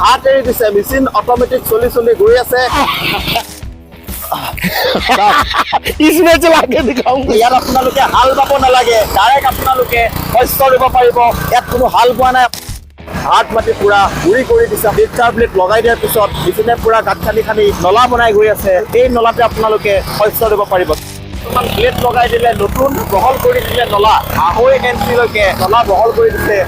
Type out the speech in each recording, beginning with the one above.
হাত এৰি দিছে মেচিন অটোমেটিক চলি গৈ আছে इसमें चला के दिखाऊंगा। ইয়াত আপোনালোকে হাল বাব নালাগে ডাইৰেক্ট আপোনালোকে শস্য ৰুব পাৰিব ইয়াত কোনো হাল বোৱা নাই হাত মাটি পুৰা গুৰি কৰি দিছে মিক্সাৰ ব্লেড লগাই দিয়াৰ পিছত মেচিনে পুৰা গাঁত খানি নলা বনাই গৈ আছে এই নলাতে আপোনালোকে শস্য ৰুব পাৰিব কিছুমান ব্লেড লগাই দিলে নতুন বহল কৰি দিলে নলা 2.5 ইঞ্চিলৈকে নলা বহল কৰি দিছে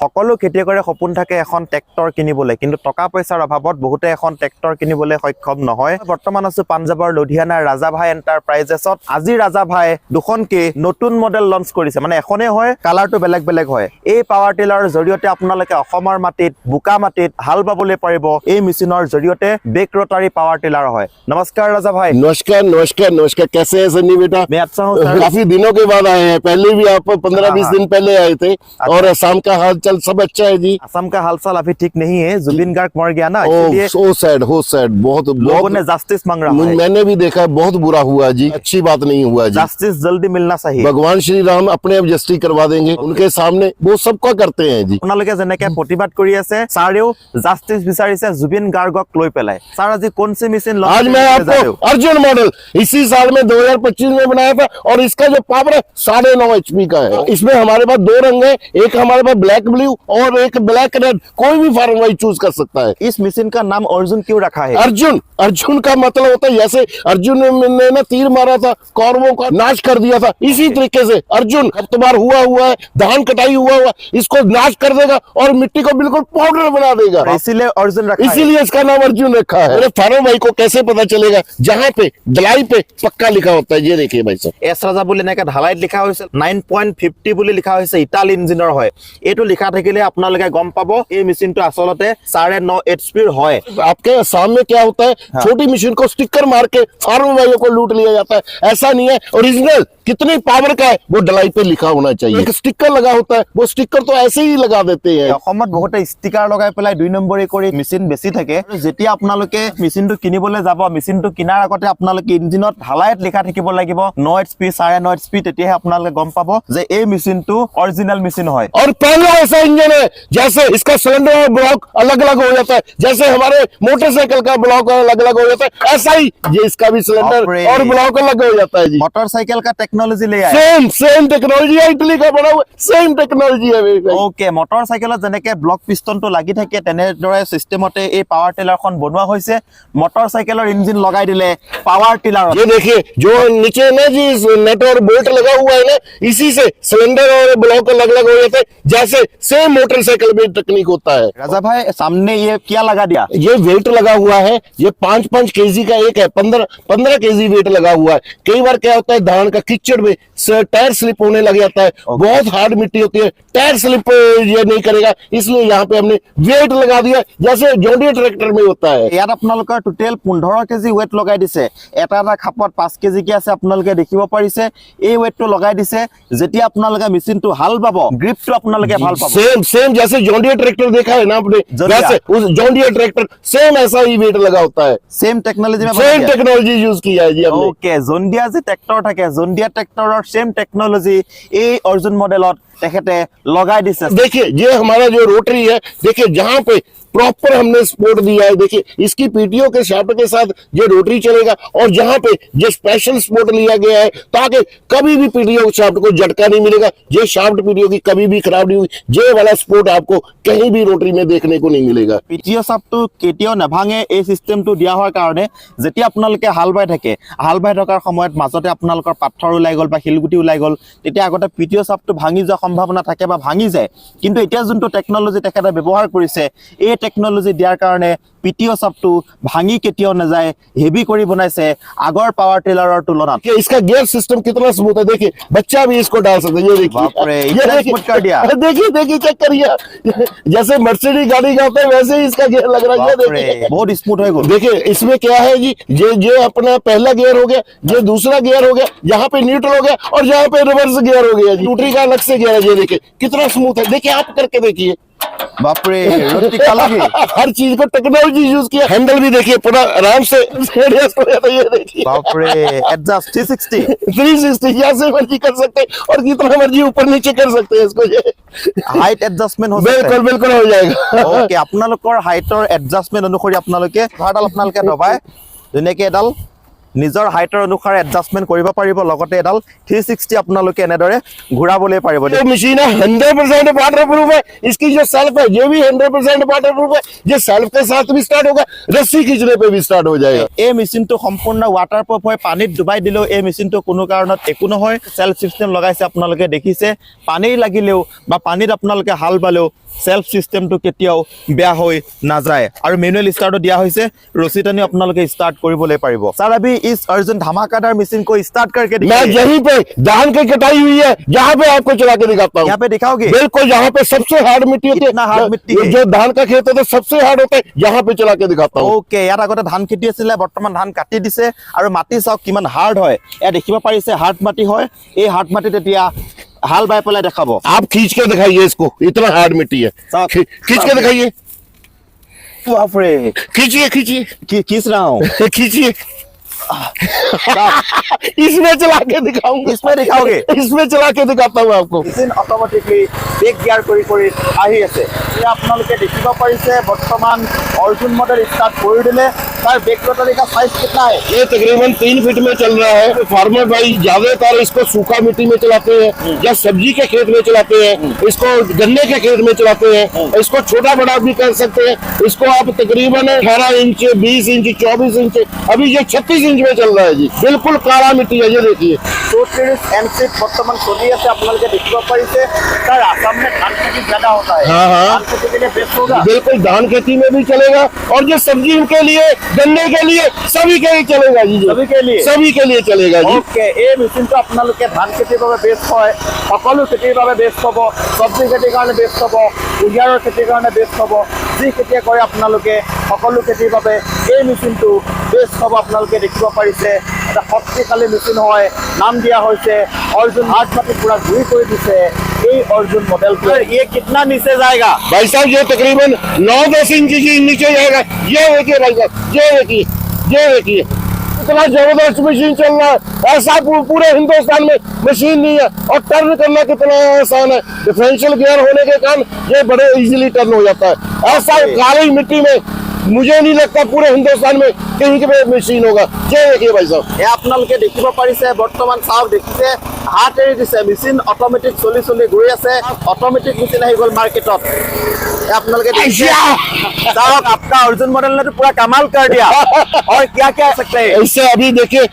সকলো খেতিয়কৰে সপোন থাকে এখন ট্ৰেক্টৰ কিনিবলৈ কিন্তু টকা পইচাৰ অভাৱত বহুতে এখন ট্ৰেক্টৰ কিনিবলৈ সক্ষম নহয় বৰ্তমান আছো পাঞ্জাবৰ লুধিয়ানাৰ ৰাজাভাই এণ্টাৰপ্ৰাইজেছত আজি ৰাজাভাই দুখনকে নতুন মডেল লঞ্চ কৰিছে মানে এখনে হয় কালাৰটো বেলেগ হয় এই পাৱাৰ টিলাৰৰ জৰিয়তে আপোনালোকে অসমৰ মাটিত বোকা মাটিত হাল বাবলৈ পাৰিব এই মেচিনৰ জৰিয়তে বেক ৰটাৰী পাৱাৰ টিলাৰ হয় নমস্কাৰ ৰাজাভাই नमस्कार कैसे है सन्नी बेटा मैं अच्छा हूं सर काफी दिनों के बाद आए हैं पहले भी आप 15-20 दिन पहले आए थे और असम का हाल चाल सब अच्छा है जी असम का हाल चाल अभी ठीक नहीं है जुबिन गार्ग मर गया ना हो सैड बहुत लोगों ने जस्टिस मांग रहा है मैंने भी देखा है बहुत बुरा हुआ जी अच्छी बात नहीं हुआ जी जस्टिस जल्दी मिलना चाहिए भगवान श्री राम अपने आप जस्टिस करवा देंगे उनके सामने वो सबका करते हैं जी আপোনালোকে যেনেকে প্ৰতিবাদ কৰি আছে ছাৰেও জাস্টিস বিচাৰিছে জুবিন গাৰ্গক লৈ পেলাই ছাৰ আজি কোন सी मशीन आज मैं आपको अर्जुन मॉडल इसी साल में 2025 में बनाया था और इसका जो पावर है 9.5 HP का है इसमें हमारे पास 2 रंग है एक हमारे पास ब्लैक ब्लू और एक ब्लैक रेड कोई भी फार्म वाइज चूज कर सकता है इस मशीन का नाम अर्जुन क्यों रखा है अर्जुन का मतलब होता है जैसे अर्जुन ने ना तीर मारा था कौरवों का नाश कर दिया था इसी तरीके से अर्जुन खपतबार हुआ है धान कटाई हुआ इसको नाश कर देगा और मिट्टी को बिल्कुल पाउडर बना देगा इसीलिए अर्जुन रखा इसीलिए इसका नाम अर्जुन रखा है अरे फार्म भाई को कैसे पता चलेगा जहाँ पे ढलाई पे पक्का लिखा होता है ये देखिए भाई साहब এছ ৰাজা বুলি এনেকে ঢালাইত লিখা হৈছে 9.50 বুলি লিখা হৈছে ইটাল ইঞ্জিনৰ হয় এইটো লিখা থাকিলে আপোনালোকে গম পাব এই মেচিনটো আসলতে 9.5 HP হয় आपके सामने क्या होता है छोटी मशीन को स्टिकर मार के फार्म भाइयों को लूट लिया जाता है ऐसा नहीं है ओरिजिनल कितनी पावर का है वो ढलाई पे लिखा होना चाहिए एक स्टिकर लगा होता है वो स्टिकर तो ऐसे ही लगा देते हैं অসমত বহুতে ষ্টিকাৰ লগাই পেলাই 2 নম্বৰী কৰি মেচিন বেছি থাকে যেতিয়া আপোনালোকে মেচিনটো কিনিবলৈ যাব মেচিনটো কিনাৰ আগতে আপোনালোকে ইঞ্জিনত ঢালাইত লিখা থাকিব লাগিব 9 HP 9.5 HP তেতিয়াহে আপোনালোকে গম পাব যে এই মেচিনটো অৰিজিনাল মেচিন হয় और पहले ऐसा इंजन है जैसे इसका सिलेंडर और ब्लॉक अलग-अलग हो जाता है जैसे हमारे मोटरसाइकिल का ब्लॉक अलग-अलग हो जाता है ऐसा ही ये इसका भी सिलेंडर और ब्लॉक अलग हो जाता है जी मोटरसाइकिल का टेक्नोलॉजी ले आए सेम टेक्नोलॉजी है इटली का बना हुआ सेम टेक्नोलॉजी है ओके मोटरसाइकिলত যেনেকে ব্লক পিষ্টনটো লাগি থাকে তেনেদৰে সিস্টেমতে এই পাৱাৰ টিলাৰখন বনোৱা হৈছে মোটৰসাইকেলৰ ইঞ্জিন লগাই দিলে পাৱাৰ টিলাৰ ये देखिए जो नीचे ना जी नेट और बोल्ट लगा हुआ है ना इसी से सिलेंडर और ब्लॉक अलग-अलग हो जाता है जैसे सेम मोटरसाइकिल में टेक्निक होता है राजा भाई सामने ये क्या लगा दिया ये वेट लगा हुआ है ये 5 केजी का एक है 15 केजी वेट लगा हुआ है कई बार क्या होता है धान का कीचड़ में टायर स्लिप होने लग जाता है बहुत हार्ड मिट्टी होती है टायर स्लिप ये नहीं करेगा इसलिए यहाँ पे हमने वेट लगा दिया जैसे जॉन्डियर ट्रैक्टर में होता है ইয়াত আপোনালোকৰ টোটেল 15 কেজি ওয়েট লগাই দিছে এটা খাপত 5 কেজি কি আছে আপোনালোকে দেখিব পাৰিছে এই ওয়েটটো লগাই দিছে যেতিয়া আপোনালোকে মেচিনটো হাল বাব গ্ৰিপটো আপোনালোকে ভাল পাব सेम जैसे जॉन्डियर ट्रैक्टर देखा है ना आपने वैसे उस जॉन्डियर ट्रैक्टर सेम ऐसा ही वेट लगा होता है सेम टेक्नोलॉजी में सेम टेक्नोलॉजी यूज किया है जी हमने ओके জন্ডিয়া যে ট্ৰেক্টৰ থাকে জন্ডিয়া ট্ৰেক্টৰৰ সেম টেक्नोलॉजी এই অৰ্জুন মডেলত তেখেতে লগাই দিছে देखिए ये हमारा जो रोटरी है देखिए जहाँ पे प्रॉपर हमने सपोर्ट दिया है देखिए इसकी पीटीओ के शाफ्ट के साथ ये रोटरी चलेगा और जहाँ पे ये स्पेशल सपोर्ट लिया गया है ताकि कभी भी पीटीओ शाफ्ट को झटका नहीं मिलेगा ये शाफ्ट पीटीओ की कभी भी खराब नहीं हुई ये वाला सपोर्ट आपको कहीं भी रोटरी में देखने को नहीं मिलेगा पीटीओ शाफ्टটো কেতিয়াও নাভাঙে এই সিস্টেমটো দিয়া হোৱাৰ কাৰণে যেতিয়া আপোনালোকে হাল বাই থাকে হাল বাই থকাৰ সময়ত মাজতে আপোনালোকৰ পাথৰ ওলাই গল বা শিলগুটি ওলাই গল তেতিয়া আগতে পীটিও শাফ্টটো ভাঙি যোৱাৰ সম্ভাৱনা থাকে বা ভাঙি যায় কিন্তু এতিয়া যোনটো টেকনলজি তেখেতে ব্যৱহাৰ কৰিছে এই টেকনলজি দিয়াৰ কাৰণে पीटीओ शाफ्टটো ভাঙি কেতিয়াও না যায় হেভি কৰি বনাইছে আগৰ পাৱাৰ টিলাৰৰ তুলনাত इसका गियर सिस्टम कितना स्मूथ है देखिए बच्चा भी इसको डाल सकता है ये देखिए बाप रे इतना स्मूथ कर दिया देखिए चेक करिए जैसे मर्सिडीज गाड़ी का होता है वैसे ही इसका गियर लग रहा है देखिए बहुत स्मूथ है देखिए इसमें क्या है जी ये अपना पहला गियर हो गया ये दूसरा गियर हो गया यहाँ पे न्यूट्रल हो गया और यहाँ पे रिवर्स गियर हो गया न्यूट्री का अलग से गियर है ये देखिए कितना स्मूथ है देखिए आप करके देखिए बाप रे रोटी खालोगे हर चीज को टेक्नोलॉजी यूज किया। हैंडल भी देखिए पूरा आराम से एडजस्ट हो जाता है, ये देखिए बाप रे एडजस्ट 360 360 जैसे मर्जी कर सकते हैं और जितना मर्जी ऊपर नीचे कर सकते हैं इसको। ये हाइट एडजस्टमेंट हो सकता बिल्कुल बिल्कुल हो जाएगा। ओके আপোনালোকৰ হাইটৰ এডজাষ্টমেন্ট অনুসৰি আপোনালোকে ভাড়াডাল আপোনালোকে দবাই ধুনীয়াকৈ এডাল নিজৰ হাইটৰ অনুসাৰে এডজাষ্টমেন্ট কৰিব পাৰিব, লগতে এডাল 360 আপোনালোকে এনেদৰে ঘূৰাবলৈ পাৰিব। ये मशीन है 100% वाटर प्रूफ है। इसकी जो सेल्फ है ये भी 100% वाटर प्रूफ है। ये सेल्फ के साथ भी स्टार्ट होगा, रस्सी खींचने पे भी स्टार्ट हो जाएगा। এই মেচিনটো সম্পূৰ্ণ ৱাটাৰপ্ৰুফ হয়, পানীত ডুবাই দিলেও এই মেচিনটো কোনো কাৰণত একো নহয়। সেলফ সিস্টেম লগাইছে আপোনালোকে দেখিছে, পানী লাগিলেও বা পানীত আপোনালোকে হাল বালেও সেলফ সিস্টেমটো কেতিয়াও বেয়া হৈ নাযায়। আৰু মেনুৱেল স্টাৰ্টও দিয়া হৈছে, ৰছী টানি আপোনালোকে স্টাৰ্ট কৰিবলৈ পাৰিব। স্যার अभी इस अर्जुन धमाकेदार मशीन को स्टार्ट करके मैं दिखाइए। यहीं पे धान की कटाई हुई है, यहाँ पे आपको चला के दिखाता हूँ। यहाँ पे दिखाओगे? बिल्कुल, यहाँ पे सबसे हार्ड मिट्टी होती इतना हार्ड मिट्टी है? जो धान का खेत होता है सबसे हार्ड होता है, यहाँ पे चला के दिखाता हूँ। ओके ইয়াত আগতে ধান খেতি আছিলে, বৰ্তমান ধান কাটি দিছে আৰু মাটি চাওক কিমান হাৰ্ড হয়। এয়া দেখিব পাৰিছে হাৰ্ড মাটি হয়। এই হাৰ্ড মাটিত এতিয়া হাল বাই পেলাই দেখাব। आप खींच के दिखाइए इसको, इतना हार्ड मिट्टी है। साहब, खींच के दिखाइए, बाप रे खींचिए खींचिए खींच रहा हूँ। खींचिए। साहब, इसमें चला के दिखाऊंगा। इसमें दिखाओगे? इसमें चला के दिखाता हूँ आपको। মেচিন অটোমেটিকলি বেগ গিয়াৰ কৰি কৰি আহি আছে। এয়া আপোনালোকে দেখিব পাৰিছে বৰ্তমান অৰ্জুন মডেল স্টাৰ্ট কৰি দিলে। তাৰ বেগ रोटरी का साइज कितना है? ये तकरीबन 3 फीट में चल रहा है। फार्मर भाई ज्यादातर इसको सूखा मिट्टी में चलाते हैं या सब्जी के खेत में चलाते हैं, इसको गन्ने के खेत में चलाते हैं, इसको छोटा बड़ा भी कर सकते हैं। इसको आप तकरीबन 18 इंच 20 इंच 24 इंच, अभी ये 36 इंच में चल रहा है जी। बिल्कुल काला मिट्टी है, ये देखिए। 230 एमसी বর্তমান চলি আছে, আপোনালোকে দেখিব পাৰিছে। তাৰ আসাম में धान खेती ज्यादा होता है। हाँ, हाँ। धान खेती के लिए बेस्ट होगा। बिल्कुल धान खेती में भी चलेगा और जो सब्जी के लिए गन्ने के लिए सभी के लिए चलेगा जी। सभी के लिए? सभी के लिए चलेगा जी। ओके এই মেচিনটো আপোনালোকে ধান খেতিৰ বাবে বেষ্ট হয়, সকলো খেতিৰ বাবে বেষ্ট হ'ব, চব্জি খেতিৰ কাৰণে বেষ্ট হ'ব, কুঁহিয়াৰৰ খেতিৰ কাৰণে বেষ্ট হ'ব। যি খেতিয়ে কৰে আপোনালোকে সকলো খেতিৰ বাবে এই মেচিনটো বেষ্ট হ'ব। আপোনালোকে দেখিব পাৰিছে এটা শক্তিশালী মেচিন হয়, নাম দিয়া হৈছে অৰ্জুন। হাত মাটি পুৰা ঘূৰি কৰি দিছে এই অৰ্জুন মডেলটো। ये कितना नीचे जाएगा? भाई साहब ये तकरीबन 9-10 इंच की नीचे जाएगा। ये देखिए भाई साहब, ये देखिए, ये देखिए इतना जबरदस्त मशीन चल रहा है। ऐसा पूरे हिंदुस्तान में मशीन नहीं है। और टर्न करना कितना आसान है, डिफरेंशियल गियर होने के कारण ये बड़े इजीली टर्न हो जाता है। ऐसा काली मिट्टी में मुझे नहीं लगता पूरे हिंदुस्तान में कहीं के मशीन होगा। ये देखिए भाई साहब, এয়া আপোনালোকে দেখিব পাৰিছে বৰ্তমান চাওক দেখিছে হাত এৰি দিছে, মেচিন অটোমেটিক চলি চলি গৈ আছে। অটোমেটিক মেচিন আহি গ'ল মাৰ্কেটত। এয়া আপোনালোকে দেখিছে চাওক आपका अर्जुन मॉडल ने तो पूरा कमाल कर दिया। और क्या क्या सकते हैं? इससे अभी देखिए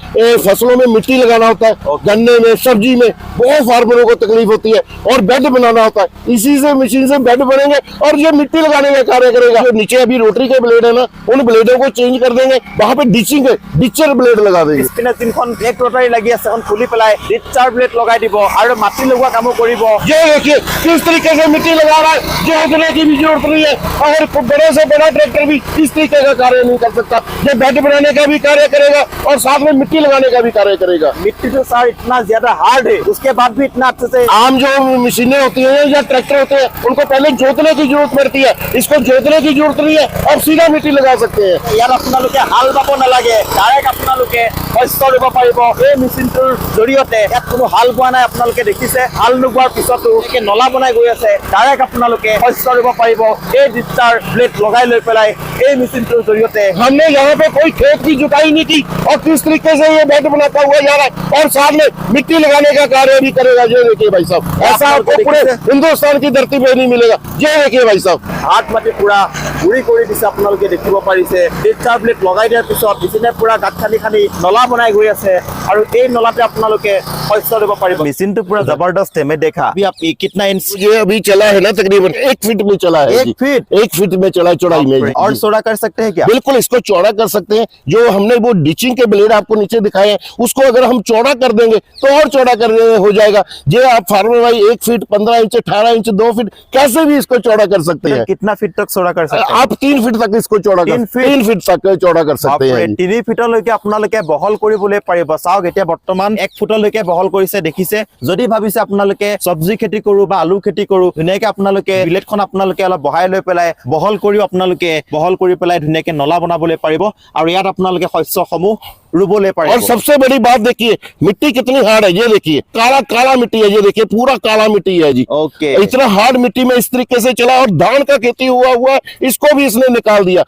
फसलों में मिट्टी लगाना होता है, गन्ने में सब्जी में बहुत फार्मरों को तकलीफ होती है और बेड बनाना होता है। इसी से मशीन से बेड बनेंगे और ये मिट्टी लगाने का कार्य करेगा। जो नीचे अभी रोटरी के ब्लेड है ना, उन ब्लेडों को चेंज कर देंगे, वहां पे डिचिंग है, डिचर ब्लेड लगा देंगे। পিছপিনে তিনখন ব্লেড ৰটাৰী লাগি আছে, এখন খুলি পেলাই ডিচাৰ ব্লেড লগাই দিব আৰু মাটি লগোৱা কামো কৰিব। ये देखिए किस तरीके से मिट्टी लगा रहा है, जोतने की भी जरूरत नहीं है। और बड़े से बड़ा ट्रैक्टर भी इस तरीके का कार्य नहीं कर सकता। ये बेड बनाने का भी कार्य करेगा और साथ में मिट्टी लगाने का भी कार्य करेगा। मिट्टी तो सर इतना ज्यादा हार्ड है, उसके बाद भी इतना अच्छे से आम जो मशीनें होती हैं या ट्रैक्टर होते हैं उनको पहले जोतने की जरूरत पड़ती है, इसको जोतने की जरूरत नहीं है और सीधा मिट्टी लगा सकते हैं। ইয়াত আপোনালোকে হাল বাব নালাগে, ডাইৰেক্ট আপোনালোকে শস্য ৰুব পাৰিব এই মেচিনটোৰ জৰিয়তে। ইয়াত কোনো হাল বোৱা নাই, আপোনালোকে দেখিছে হাল নোবোৱাৰ পিছতো নলা বনাই গৈ আছে। ডাইৰেক্ট আপোনালোকে শস্য ৰুব পাৰিব এই ডিচাৰ ব্লেড লগাই লৈ পেলাই এই মেচিনটোৰ জৰিয়তে। हमने यहाँ पे कोई खेत की जुताई नहीं की और किस तरीके से ये बेड बनाता हुआ जा रहा है और साथ में मिट्टी लगाने का कार्य भी करेगा। ये देखिए भाई साहब, ऐसा आपको पूरे हिंदुस्तान की धरती पे नहीं मिलेगा। ये देखिए भाई साहब, হাত মাটি পুৰা গুৰি কৰি দিছে, আপোনালোকে দেখিব পাৰিছে। ডিচাৰ ব্লেড লগাই দিয়াৰ পিছত মেচিনে পুৰা গাঁত খানি খানি নলা বনাই গৈ আছে আৰু এই নলাতে আপোনালোকে শস্য ৰুব পাৰিব। মেচিনটো পুৰা জবৰদস্ত है, मैं देखा। अभी आप कितना इंच? ये अभी चला है ना तकरीबन 1 फीट में चला है। 1 फीट? 1 फीट में चला है चौड़ाई में। और चौड़ा कर सकते हैं क्या? बिल्कुल इसको चौड़ा कर सकते हैं। जो हमने वो डिचिंग के ब्लेड आपको नीचे दिखाए हैं उसको अगर हम चौड़ा कर देंगे तो और चौड़ा कर हो जाएगा। ये आप फार्मर भाई 1 फीट 15 इंच 18 इंच 2 फीट कैसे भी इसको चौड़ा कर सकते हैं। कितना फीट तक चौड़ा कर सकते हैं? आप 3 फीट तक इसको इसको चौड़ा कर 3 फीट तक चौड़ा कर सकते हैं जी। 3 ফিটলৈকে আপোনালোকে বহল কৰিবলৈ পাৰিব। চাওক এতিয়া বৰ্তমান 1 ফুটলৈকে বহল কৰিছে, দেখিছে। যদি ভাবিছে আপোনালোকে সবজি খেতি কৰো বা আলু খেতি কৰো, ধুনীয়াকে আপোনালোকে বিলেটখন আপোনালোকে অলপ বহাই লৈ পেলাই বহল কৰিও আপোনালোকে বহল কৰি পেলাই ধুনীয়াকে নলা বনাবলৈ পাৰিব আৰু ইয়াত আপোনালোকে শস্যসমূহ रुबोले पड़े। और सबसे बड़ी बात देखिए, मिट्टी कितनी हार्ड है, ये देखिए काला काला मिट्टी है, ये देखिए पूरा काला मिट्टी है जी। ओके, इतना हार्ड मिट्टी में इस तरीके से चला, और धान का खेती हुआ इसको भी इसने निकाल दिया।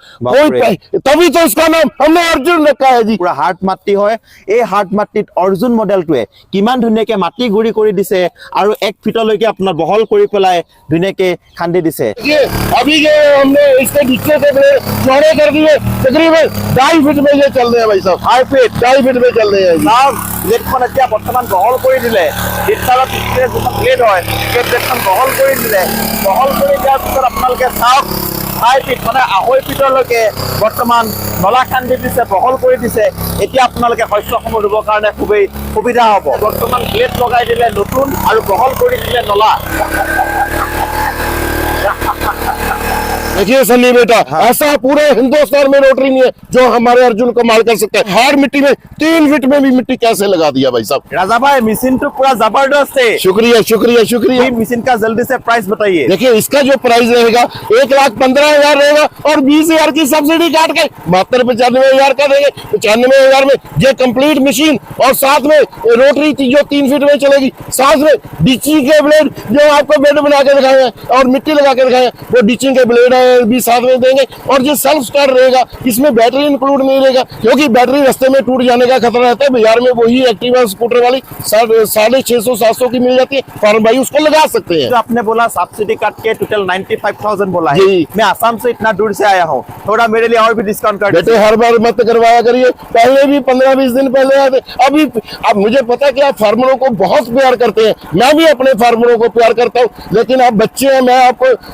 तभी तो इसका नाम हमने अर्जुन रखा है जी। पूरा हार्ड माटी है। ये हार्ड माटित अर्जुन मॉडलटुए किमान धुनियाके माटी गुड़ी কৰি দিছে আৰু 1 ফিটলৈকে আপোনাৰ বহল কৰি পেলাই ধুনিয়াকে খান্দি দিছে। ये अभी ये हमने इसके नीचे से चौड़े कर दिए, तकरीबन 2.5 फीट में ये चल रहे हैं भाई साहब। 2.5 फीट में चल रहे हैं। साहब प्लेटখন এতিয়া বৰ্তমান বহল কৰি দিলে। ইটাৰৰ পিছতে যিটো প্লেট হয় সেই প্লেটখন বহল কৰি দিলে। বহল কৰি দিয়াৰ পিছত আপোনালোকে চাওক 2.5 ফিট মানে 2.5 ফিটলৈকে বৰ্তমান নলা খান্দি দিছে, বহল কৰি দিছে। এতিয়া আপোনালোকে শস্যসমূহ ৰুবৰ কাৰণে খুবেই সুবিধা হ'ব। বৰ্তমান প্লেট লগাই দিলে নতুন আৰু বহল কৰি দিলে নলা। देखिए सन्नी बेटा, ऐसा पूरे हिंदुस्तान में रोटरी नहीं है जो हमारे अर्जुन को मार कर सकता है। हार्ड मिट्टी में 3 फीट में भी मिट्टी कैसे लगा दिया भाई साहब। राजा भाई मशीन तो पूरा जबरदस्त है। शुक्रिया शुक्रिया शुक्रिया। मशीन का जल्दी से प्राइस बताइए। देखिए इसका जो प्राइस रहेगा 1,15,000 रहेगा, और 20,000 की सब्सिडी काट के मात्र 95,000 का देंगे। 95,000 में ये कंप्लीट मशीन, और साथ में रोटरी जो 3 फीट में चलेगी, साथ में डिचिंग के ब्लेड जो आपको बेड बना के दिखाए हैं और मिट्टी लगा के दिखाए हैं, वो डिचिंग के ब्लेड भी साथ में देंगे। और जो सेल्फ स्टार्ट रहेगा, इसमें बैटरी इंक्लूड नहीं रहेगा, क्योंकि बैटरी रास्ते में टूट जाने का खतरा रहता है। बाजार में वही एक्टिवा स्कूटर वाली 650-700 की मिल जाती है, फार्म भाई उसको लगा सकते हैं। तो आपने बोला सब्सिडी काट के टोटल 95,000 बोला है। मैं आसाम से इतना दूर से आया हूँ, थोड़ा मेरे लिए और भी डिस्काउंट कर बेटे। हर बार मत करवाया करिए, पहले भी 15-20 दिन पहले आए थे। अभी अब मुझे पता है कि आप फार्मरों को बहुत प्यार करते हैं, मैं भी अपने फार्मरों को प्यार करता हूँ, लेकिन आप बच्चे हैं,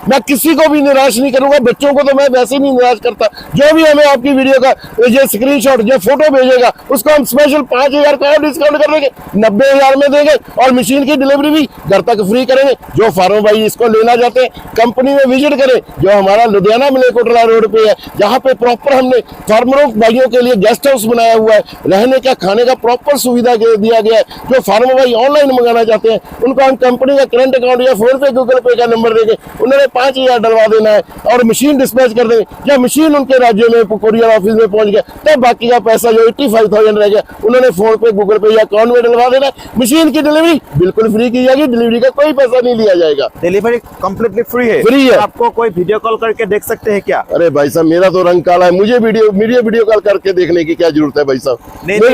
मैं किसी को भी निराश नहीं करूंगा। बच्चों को तो मैं वैसे ही नहीं निराश करता। जो भी हमें आपकी वीडियो का ये स्क्रीनशॉट जो फोटो भेजेगा, उसको हम स्पेशल 5,000 का और डिस्काउंट कर देंगे, 90,000 में देंगे, और मशीन की डिलीवरी भी घर तक फ्री करेंगे। जो फार्मर भाई इसको लेना चाहते हैं, कंपनी में विजिट करें, जो हमारा लुधियाना मलेरकोटला रोड पे है, जहाँ पे प्रॉपर हमने फार्मरों भाइयों के लिए गेस्ट हाउस बनाया हुआ है, रहने का खाने का प्रॉपर सुविधा दिया गया है। जो फार्मर भाई ऑनलाइन मंगाना चाहते हैं, उनको हम कंपनी का करंट अकाउंट या फोन पे गूगल पे का नंबर देंगे, उन्होंने 5,000 डलवा देना है और मशीन डिस्पैच कर देंगे। या मशीन उनके राज्य में कुरियर ऑफिस में पहुंच गया, तब बाकी का पैसा जो 85,000 रह गया, उन्होंने फोन पे गूगल पे या अकाउंट में डलवा देना है। मशीन की डिलीवरी बिल्कुल फ्री की जाएगी, डिलीवरी का कोई पैसा नहीं लिया जाएगा। डिलीवरी कंप्लीटली फ्री है। फ्री है। आपको कोई वीडियो कॉल करके देख सकते हैं क्या? अरे भाई साहब, मेरा तो रंग काला है, मुझे वीडियो कॉल करके देखने की क्या जरूरत है भाई साहब।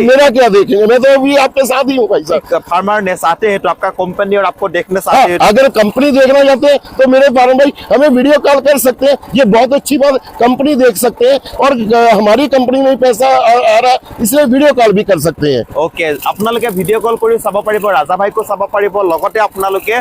मेरा क्या देखेंगे, मैं तो अभी आपके साथ ही हूँ भाई साहब। फार्मर ने चाहते हैं तो आपका कंपनी और आपको देखने चाहते हैं। अगर कंपनी देखना चाहते हैं तो मेरे फार्मर भाई हमें वीडियो कॉल कर सकते हैं, ये बहुत अच्छी बात। कंपनी देख सकते हैं, और हमारी कंपनी में पैसा आ रहा है, इसलिए वीडियो कॉल भी कर सकते हैं। ओके, আপোনালোকে ভিডিও কল কৰি চাব পাৰিব, ৰাজা ভাইকো চাব পাৰিব, লগতে আপোনালোকে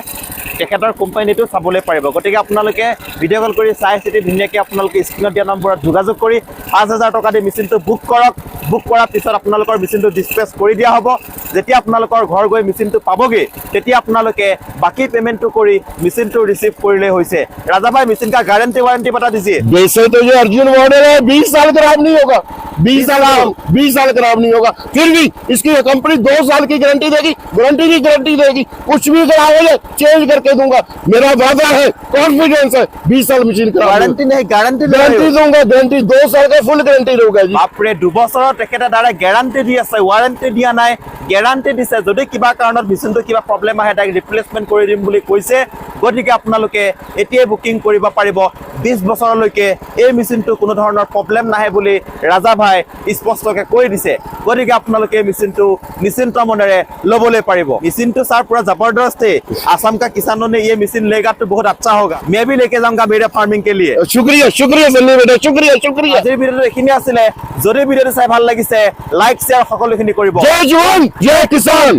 তেখেতৰ কোম্পানীটো চাবলৈ পাৰিব। গতিকে আপোনালোকে ভিডিও কল কৰি চাই চিতি ধুনীয়াকৈ আপোনালোকে স্ক্ৰীনত দিয়া নম্বৰত যোগাযোগ কৰি 5,000 টকা দি মেচিনটো বুক কৰক। বুক কৰাৰ পিছত আপোনালোকৰ মেচিনটো ডিস্পেচ কৰি দিয়া হ'ব। যেতিয়া আপোনালোকৰ ঘৰ গৈ মেচিনটো পাবগে, তেতিয়া আপোনালোকে বাকি পেমেন্টটো কৰি মেচিনটো ৰিসিভ কৰিলে হৈছে। राजा भाई मशीन का गारंटी वारंटी बता दीजिए। वैसे तो जो अर्जुन मॉडल है 20 साल खराब नहीं होगा, 20 साल खराब नहीं होगा। फिर भी इसकी कंपनी 2 साल की गारंटी देगी, गारंटी की गारंटी देगी। कुछ भी खराब हो जाए चेंज करके दूंगा, मेरा वादा है, कॉन्फिडेंस है। 20 साल मशीन खराब, गारंटी नहीं, गारंटी दूंगा, गारंटी 2 साल का फुल गारंटी रहेगा जी। आपरे 2 বছৰৰ তেখেতে ডাইৰেক্ট গ্যাৰান্টি দি আছে, ওয়াৰেন্টি দিয়া নাই, গ্যাৰান্টি দিছে। যদি কিবা কাৰণত মেচিনটো কিবা প্ৰব্লেম আহে তাক ৰিপ্লেচমেন্ট কৰি দিম বুলি কৈছে। গতিকে আপোনালোকে এতিয়াই বুকিং কৰিব পাৰিব। 20 বছৰলৈকে এই মেচিনটো কোনো ধৰণৰ প্ৰব্লেম নাহে বুলি ৰাজা ভাই স্পষ্টকৈ কৈ দিছে। গতিকে আপোনালোকে এই মেচিনটো নিশ্চিন্ত মনেৰে ল'বলৈ পাৰিব। মেচিনটো ছাৰ পুৰা জবरदस्त है। आसाम का किसानों ने ये मशीन लेगा तो बहुत अच्छा होगा। मैं भी लेके जाऊंगा मेरे फार्मिंग के लिए। शुक्रिया शुक्रिया सन्नी बेटा, शुक्रिया शुक्रिया। আজিৰ ভিডিওটো এইখিনি আছিলে। যদি ভিডিওটো চাই ভাল লাগিছে লাইক শ্বেয়াৰ সকলোখিনি কৰিব। जय जवान जय किसान।